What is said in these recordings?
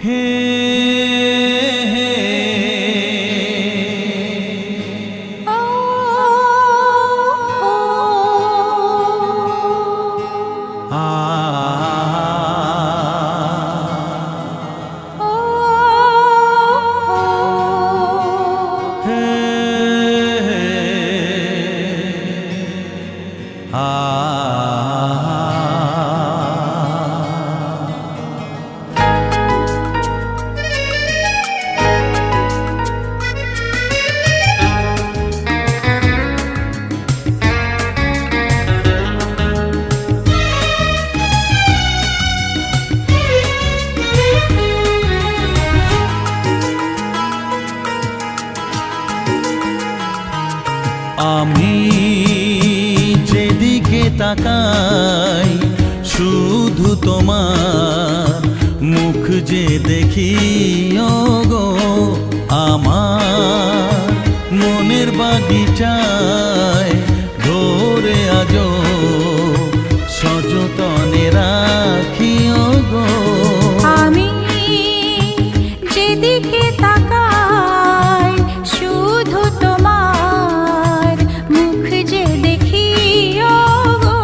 হে আমি যেদিকে তাকাই শুধু তোমার মুখ যে দেখি ওগো আমার মনের বাগিচায় ধরে আজো সযতনে রাখি ওগো। আমি যেদিকে তাকাই শুধু তোমার মুখ যে দেখি ওগো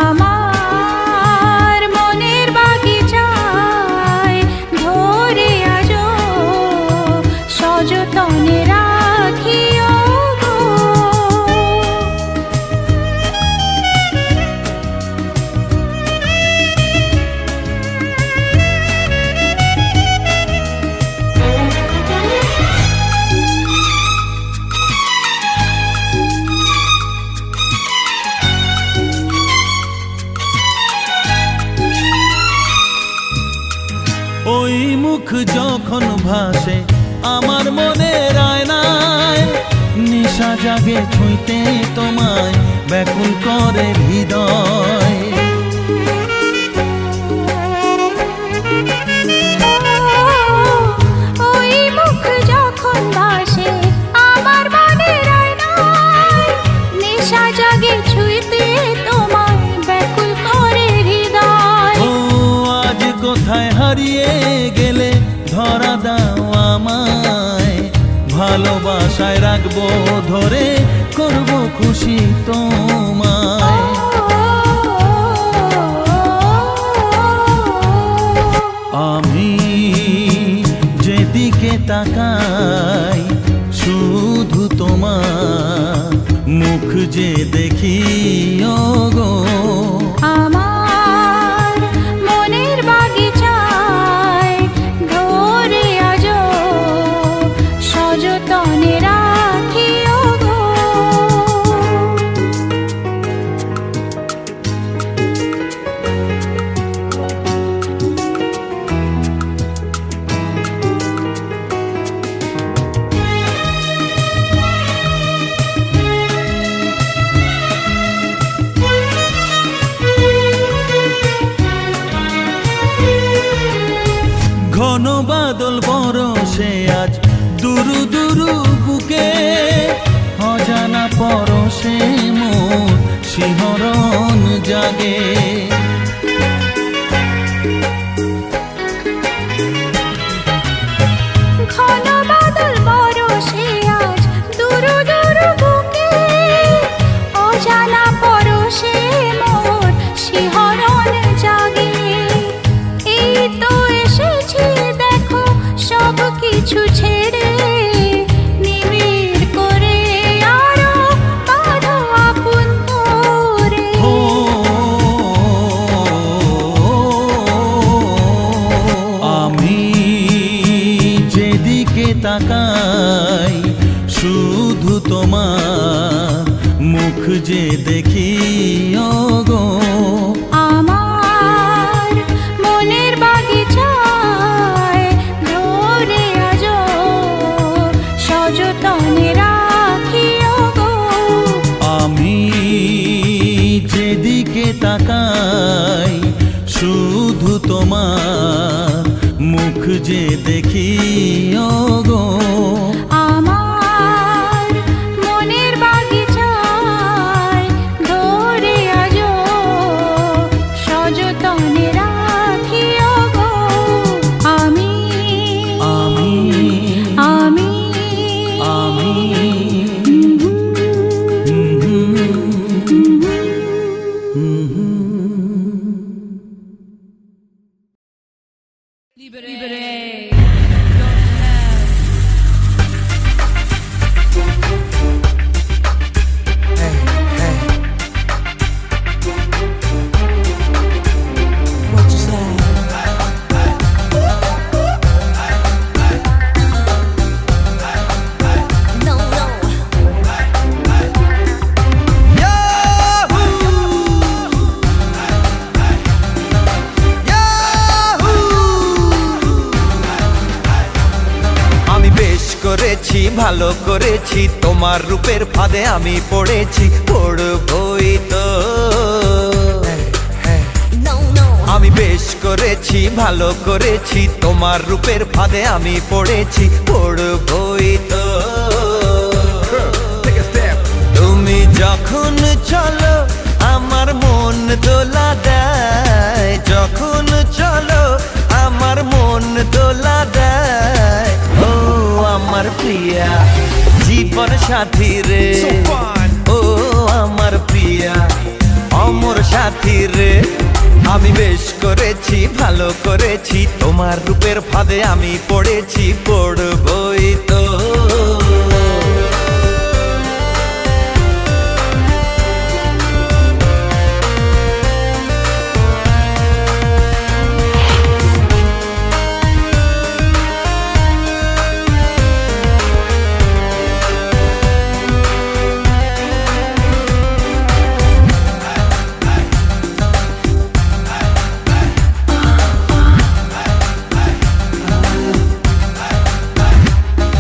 আমার মনের বাগিচায় ধরে আজো সযতনে রাখি ওগো। ওই মুখ যখন ভাসে আমার মনের আয়নায় নিশা জাগে ছুঁইতে তোমায় ব্যাকুল করে হৃদয়। ওই মুখ যখন ভাসে আমার মনের আয়নায় নেশা জাগে ছুঁইতে তোমায় ব্যাকুল করে হৃদয়। ও আজ কোথায় হারিয়ে গেলে ধরা দাও আমায়, ভালোবাসায় রাখবো ধরে করবো খুশি তোমায়। আমি যেদিকে তাকাই শুধু তোমার মুখ যে দেখি ওগো আমার মনের বাগিচায় ধরে আজো সযতনে রাখি ওগো। ঘন বাদল বরষে আজ দুরু দুরু বুকে অজানা পরশে মোর শিহরণ জাগে। ঘন বাদল বরষে আজ দুরু দুরু বুকে অজানা পরশে মোর শিহরণ জাগে। এই তো এসেছি দেখো সব কিছু ছেড়ে নিবিড় করে আরো বাঁধো আপন করে। আমি যেদিকে তাকাই শুধু তোমার মুখ যে দেখি ওগো আমার মনের বাগিচায় ধরে আজো সযতনে রাখি ওগো। আমি যেদিকে তাকাই শুধু তোমার মুখ যে দেখি ওগো আমার মনের বাগিচায় ধরে আজো সযতনে রাখি ওগো। আমি What you say? No, no. আমি বেশ করেছি ভালো করেছি তোমার রূপের ফাঁদে আমি পড়েছি পড়বই তো No, no. আমি বেশ করেছি ভালো করেছি তোমার রূপের ফাঁদে আমি পড়েছি পড়বই তো তুমি যখন চলো আমার মন দোলা দেয় যখন চলো আমার মন দোলা দেয় ও আমার প্রিয়া জীবন সাথী রে ও আমার প্রিয়া অমর সাথী রে আমি বেশ করেছি ভালো করেছি তোমার রূপের ফাঁদে আমি পড়েছি পড়বই তো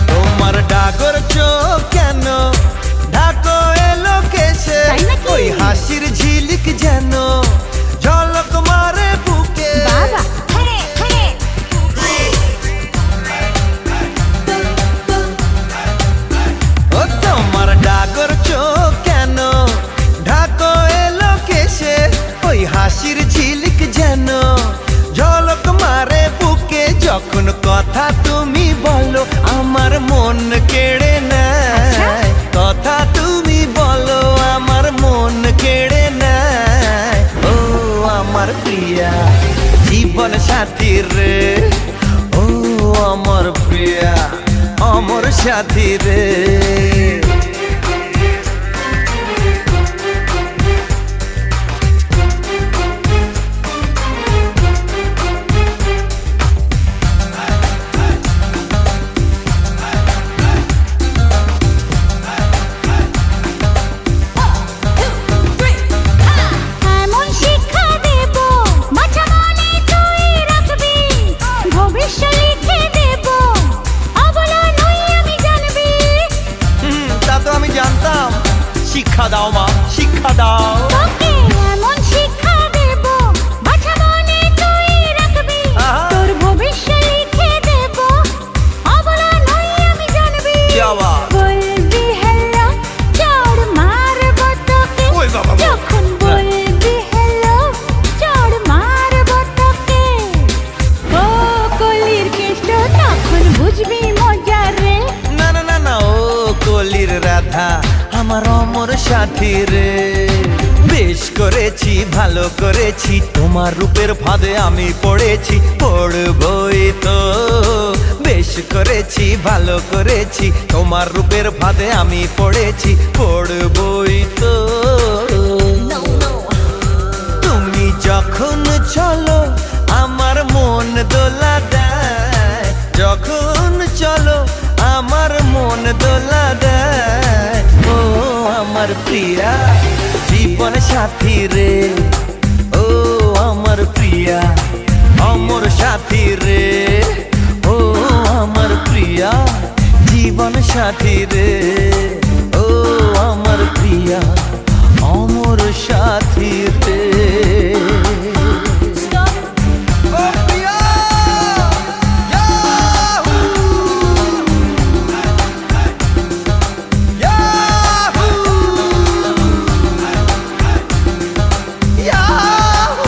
তোমার ডাগর চোখ কেন ঢাকো এলো কেসে তাই নাকি? ওই হাসির ঝিলিক যেন ঝলক মারে বুকে বাবা হ্যাঁ হ্যাঁ ও তোমার ডাগর চোখ কেন ঢাকো এলো কেসে ওই হাসির ঝিলিক যেন ঝলক মারে বুকে যখন কথা তুমি বলো আমার মন কেড়ে নেয় কথা তুমি বলো আমার মন কেড়ে নেয় ও আমার প্রিয়া জীবন সাথী রে ও আমার প্রিয়া অমর সাথী রে এমন শিক্ষা দেব বাছা মনে তুই রাখবি ভবিষ্যৎ লিখে দেব অবলা নই আমি জানবি তা তো আমি জানতাম শিক্ষা দাও মা শিক্ষা দাও তোকে এমন শিক্ষা দেব বাছা মনে তুই রাখবি আহা। তোর ভবিষ্যৎ লিখে দেব অবলা নই আমি জানবি কি আবার? বলবি হ্যালো চড় মারব তোকে ওই বাবা গো। যখন বলবি হ্যালো চড় মারব তোকে ও কলির কেষ্ট তখন বুঝবি মজা রে না না না না ও কলির রাধা আমার অমর সাথী রে বেশ করেছি ভালো করেছি তোমার রূপের ফাঁদে আমি পড়েছি পড়বই তো বেশ করেছি ভালো করেছি তোমার রূপের ফাঁদে আমি পড়েছি পড়বই তো No, no. তুমি যখন চলো আমার মন দোলা দেয় যখন চলো আমার মন দোলা দেয় ও আমার প্রিয়া জীবন সাথী রে ও আমার প্রিয়া অমর সাথী রে ও আমার প্রিয়া জীবন সাথী রে ও আমার প্রিয়া অমর সাথী রে Stop. ও প্রিয়া ইয়াহু ইয়াহু ইয়াহু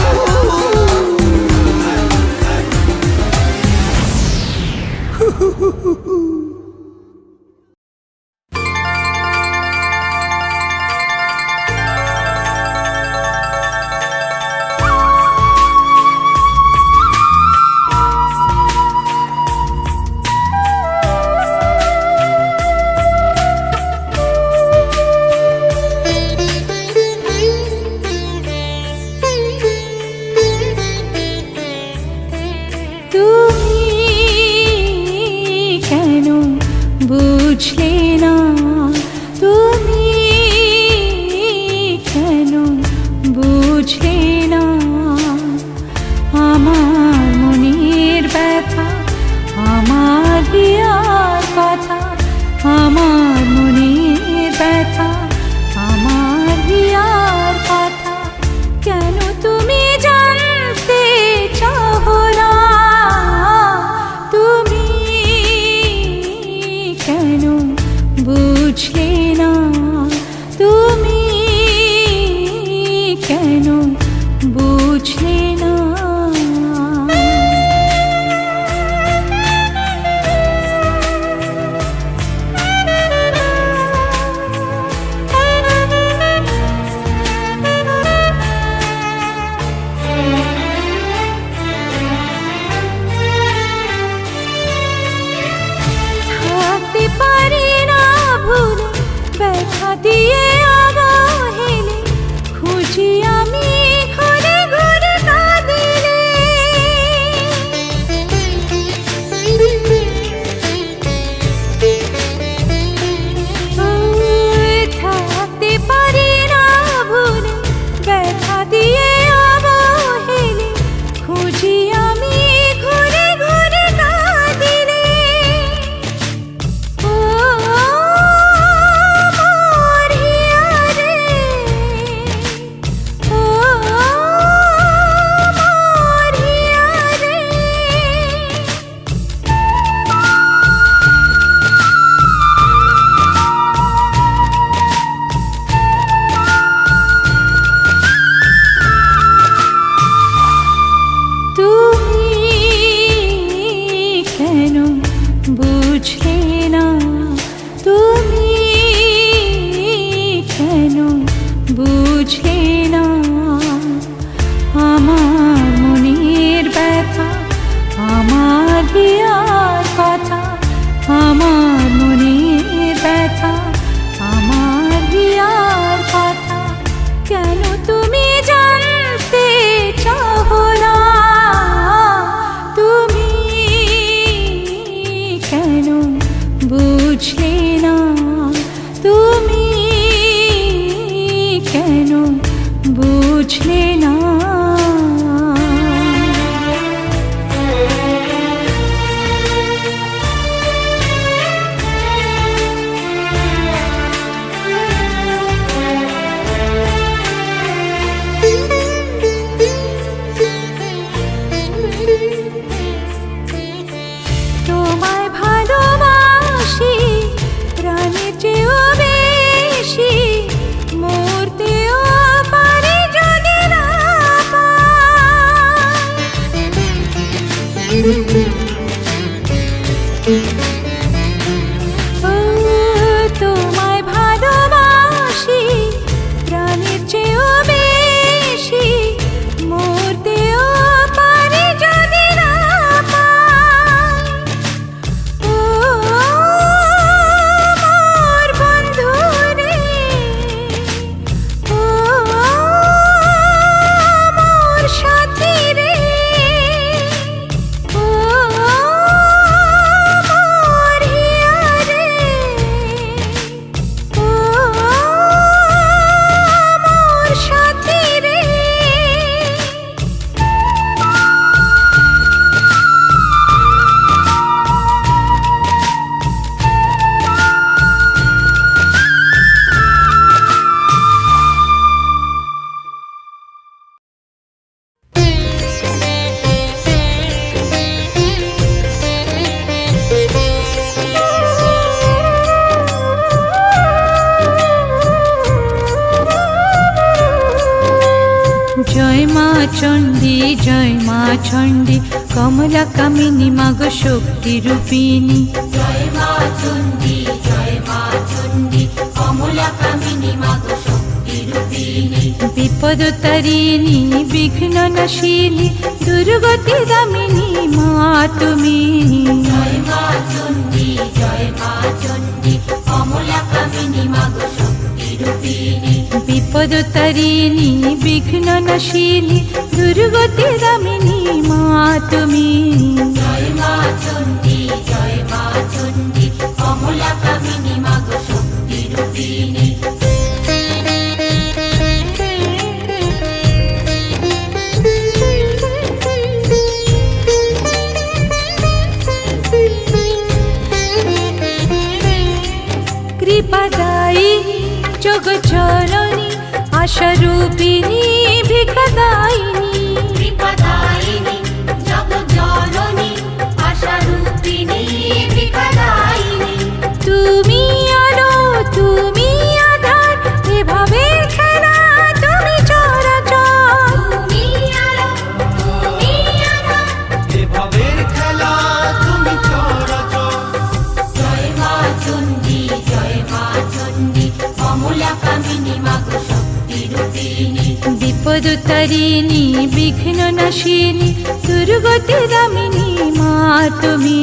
তুমি কেন বুঝলে না, তুমি কেন বুঝলে না আমার মনের ব্যথা, আমার হিয়ার কথা, আমার মনের ব্যথা, আমার হিয়ার কথা কেন তুমি জানতে চাও না, তুমি কেন বুঝলে না, তুমি কেন বুঝলে না। থাকতে পারি না ভুলে ব্যথা দিয়ে অবহেলে, খুঁজি আমি ঘুরে ঘুরে কাঁদিলে। থাকতে পারি না ভুলে ব্যথা দিয়ে অবহেলে, খুঁজি আমি ঘুরে ঘুরে কাঁদিলে। ও মোর হিয়া রে, ও মোর হিয়া রে। তুমি কেন বুঝলে না, তুমি কেন বুঝলে না আমার মনের ব্যথা, আমার হিয়ার কথা, আমার মনের ব্যথা, আমার হিয়ার কথা কেন তুমি জানতে চাও না, তুমি কেন বুঝলে না, তুমি কেন বুঝলে না। তোমায় ভালোবাসি প্রাণের চেয়েও বেশি, মরতেও পারি যদি না পাই। ও তোমায় ভালোবাসি প্রাণের চেয়েও বেশি, মরতেও পারি যদি না পাই। ও মোর বন্ধু রে, ও মোর সাথী রে, ও মোর হিয়া রে, ও মোর সাথী রে। জয় মা চণ্ডী, জয় মা চণ্ডী, কমলা কামিনী মাগো শক্তি রূপিণী। জয় মা চণ্ডী, জয় মা চণ্ডী, কমলা কামিনী মাগো শক্তি রূপিণী। বিপদ তারিণী, বিঘ্ন নাশিনী, দুর্গতি দামিনী মা তুমি। জয় মা চণ্ডী, জয় মা চণ্ডী, কমলা কামিনী মাগো শক্তি রূপিণী। বিপদ তারিণী, বিঘ্ন নাশিনী, দুর্গতি দামিনী মা তুমি। জগজ্জননী আশারূপিণী ভিক্ষাদায়িনী বিপদায়িনী জগজ্জননী আশারূপিণী বিপদায়িনী তুমি আলো তুমি আধার এভাবে খেলা তুমি চরাচর তুমি আলো তুমি আধার এভাবের খেলা তুমি চরাচর। জয় মা চণ্ডী জয় মা চণ্ডী কমলা কামিনী মাগো শক্তি রূপিণী বিপদতারিণী বিঘ্ন নাশিনী দুর্গতি দামিনী মা তুমি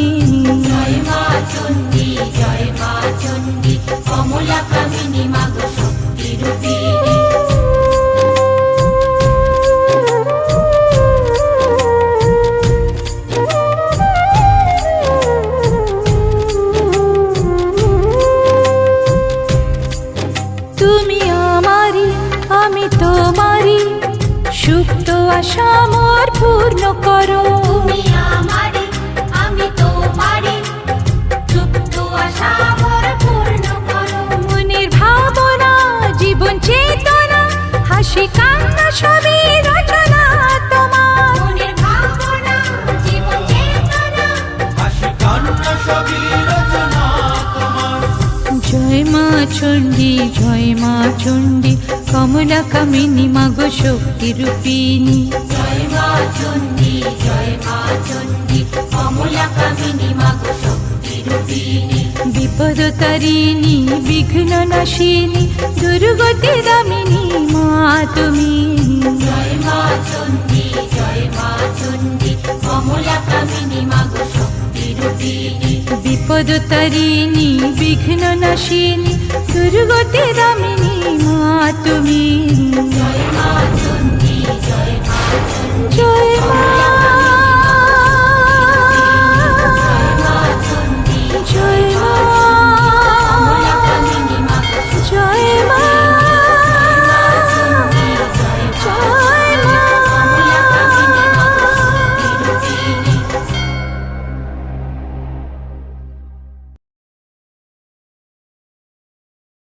জয় মা চণ্ডী জয় মা চণ্ডী কমলা কামিনী মাগো শক্তি রূপিণী তুমি আমারি আমি তোমারি সুপ্ত আশা মোর পূর্ণ করো তুমি আমারে আমি তোমারে সুপ্ত আশা মোর পূর্ণ করো মনের ভাবনা জীবন চেতনা হাসি কান্না সবই রচনা তোমার মনের ভাবনা জীবন চেতনা হাসি কান্না সবই রচনা তোমার। জয় মা চণ্ডী জয় মা চণ্ডী কমলা কামিনী মাগো শক্তি রূপিণী জয় মা চণ্ডী জয় মা চণ্ডী কমলা কামিনী মাগো শক্তি রূপিণী বিপদতারিণী বিঘ্ন নাশিনী দুর্গতি দামিনী মা তুমি জয় মা চণ্ডী জয় মা চণ্ডী কমলা কামিনী মাগো শক্তি রূপিণী বিপদতারিণী বিঘ্ন নাশিনী দুর্গতি দামিনী মা তুমি জয় মা চণ্ডী জয় মা চণ্ডী জয় মা